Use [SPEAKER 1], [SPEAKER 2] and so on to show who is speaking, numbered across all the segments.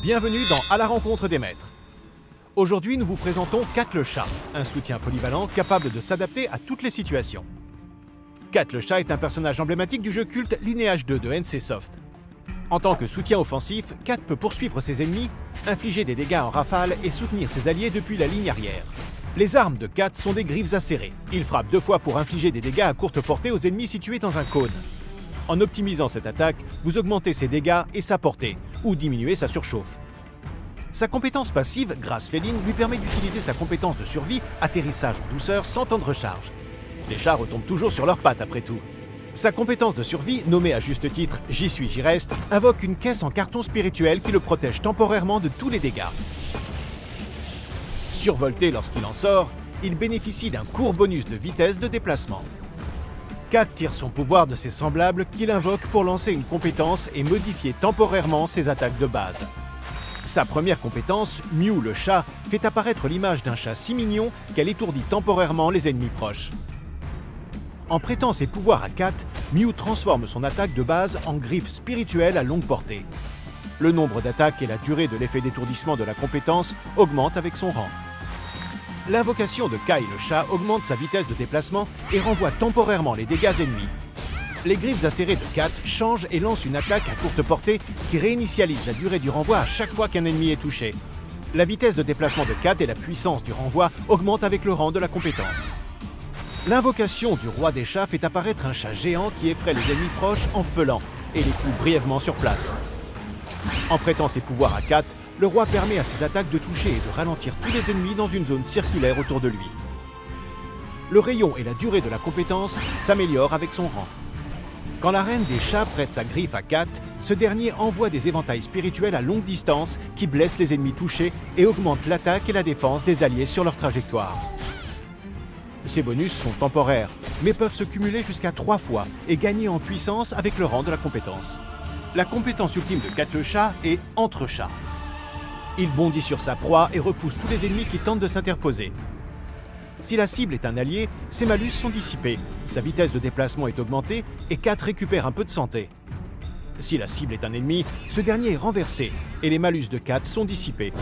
[SPEAKER 1] Bienvenue dans À la rencontre des maîtres. Aujourd'hui, nous vous présentons Cat le chat, un soutien polyvalent capable de s'adapter à toutes les situations. Cat le chat est un personnage emblématique du jeu culte Lineage 2 de NCSoft. En tant que soutien offensif, Cat peut poursuivre ses ennemis, infliger des dégâts en rafale et soutenir ses alliés depuis la ligne arrière. Les armes de Cat sont des griffes acérées. Il frappe 2 fois pour infliger des dégâts à courte portée aux ennemis situés dans un cône. En optimisant cette attaque, vous augmentez ses dégâts et sa portée, ou diminuez sa surchauffe. Sa compétence passive, Grâce féline, lui permet d'utiliser sa compétence de survie, atterrissage en douceur, sans temps de recharge. Les chats retombent toujours sur leurs pattes après tout. Sa compétence de survie, nommée à juste titre « J'y suis, j'y reste », invoque une caisse en carton spirituel qui le protège temporairement de tous les dégâts. Survolté lorsqu'il en sort, il bénéficie d'un court bonus de vitesse de déplacement. Cat tire son pouvoir de ses semblables qu'il invoque pour lancer une compétence et modifier temporairement ses attaques de base. Sa première compétence, Mew le chat, fait apparaître l'image d'un chat si mignon qu'elle étourdit temporairement les ennemis proches. En prêtant ses pouvoirs à Cat, Mew transforme son attaque de base en griffe spirituelle à longue portée. Le nombre d'attaques et la durée de l'effet d'étourdissement de la compétence augmentent avec son rang. L'invocation de Kai le chat augmente sa vitesse de déplacement et renvoie temporairement les dégâts ennemis. Les griffes acérées de Cat changent et lancent une attaque à courte portée qui réinitialise la durée du renvoi à chaque fois qu'un ennemi est touché. La vitesse de déplacement de Cat et la puissance du renvoi augmentent avec le rang de la compétence. L'invocation du roi des chats fait apparaître un chat géant qui effraie les ennemis proches en feulant et les coupe brièvement sur place. En prêtant ses pouvoirs à Cat, le roi permet à ses attaques de toucher et de ralentir tous les ennemis dans une zone circulaire autour de lui. Le rayon et la durée de la compétence s'améliorent avec son rang. Quand la reine des chats prête sa griffe à Cat, ce dernier envoie des éventails spirituels à longue distance qui blessent les ennemis touchés et augmentent l'attaque et la défense des alliés sur leur trajectoire. Ces bonus sont temporaires, mais peuvent se cumuler jusqu'à 3 fois et gagner en puissance avec le rang de la compétence. La compétence ultime de Cat le chat est Entre chats. Il bondit sur sa proie et repousse tous les ennemis qui tentent de s'interposer. Si la cible est un allié, ses malus sont dissipés, sa vitesse de déplacement est augmentée et Cat récupère un peu de santé. Si la cible est un ennemi, ce dernier est renversé et les malus de Cat sont dissipés.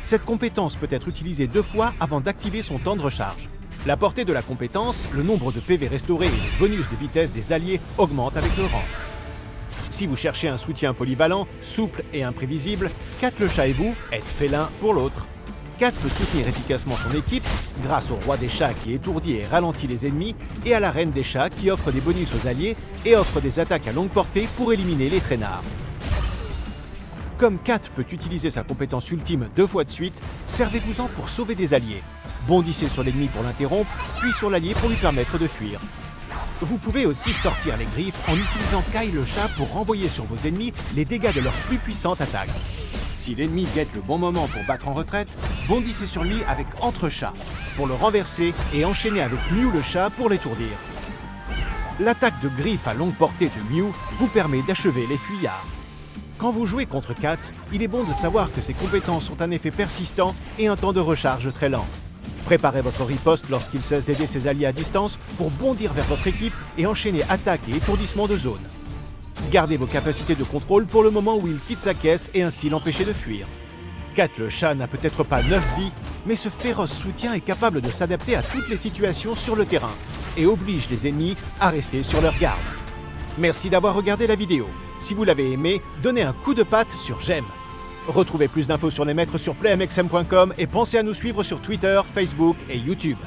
[SPEAKER 1] Cette compétence peut être utilisée 2 fois avant d'activer son temps de recharge. La portée de la compétence, le nombre de PV restaurés et le bonus de vitesse des alliés augmentent avec le rang. Si vous cherchez un soutien polyvalent, souple et imprévisible, Cat le chat et vous êtes fait l'un pour l'autre. Cat peut soutenir efficacement son équipe grâce au roi des chats qui étourdit et ralentit les ennemis et à la reine des chats qui offre des bonus aux alliés et offre des attaques à longue portée pour éliminer les traînards. Comme Cat peut utiliser sa compétence ultime 2 fois de suite, servez-vous-en pour sauver des alliés. Bondissez sur l'ennemi pour l'interrompre, puis sur l'allié pour lui permettre de fuir. Vous pouvez aussi sortir les griffes en utilisant Kai le chat pour renvoyer sur vos ennemis les dégâts de leur plus puissante attaque. Si l'ennemi guette le bon moment pour battre en retraite, bondissez sur lui avec Entre chats pour le renverser et enchaînez avec Mew le chat pour l'étourdir. L'attaque de griffe à longue portée de Mew vous permet d'achever les fuyards. Quand vous jouez contre Cat, il est bon de savoir que ses compétences ont un effet persistant et un temps de recharge très lent. Préparez votre riposte lorsqu'il cesse d'aider ses alliés à distance pour bondir vers votre équipe et enchaîner attaque et étourdissement de zone. Gardez vos capacités de contrôle pour le moment où il quitte sa caisse et ainsi l'empêcher de fuir. Cat le chat n'a peut-être pas 9 vies, mais ce féroce soutien est capable de s'adapter à toutes les situations sur le terrain et oblige les ennemis à rester sur leur garde. Merci d'avoir regardé la vidéo. Si vous l'avez aimé, donnez un coup de patte sur j'aime. Retrouvez plus d'infos sur les maîtres sur playmxm.com et pensez à nous suivre sur Twitter, Facebook et YouTube.